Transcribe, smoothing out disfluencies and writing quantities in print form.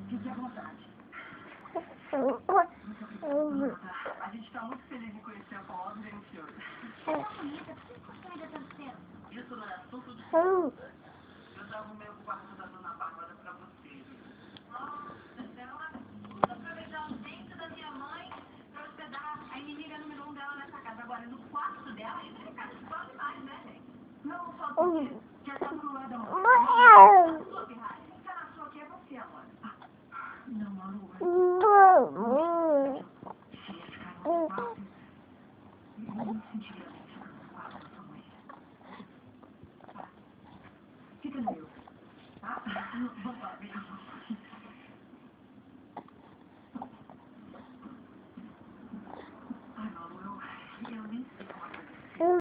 Fique à vontade. A gente está muito feliz em conhecer a famosa deliciosa. Bonita, por que você costuma ainda tanto tempo? Isso não é assunto de... Eu tava meio quarto da Dona Bárbara pra você. Nossa, ela usa aproveitar o tempo da minha mãe pra hospedar a inimiga número 1 dela nessa casa. Agora, no quarto dela, isso é casa de quase mais, né, gente? Não, só porque já tá no lado da mãe. A sua pirralha. Quem tá na sua aqui é você, amor. Não, Malu. Se ia ficar no quarto, eu não me sentiria bem.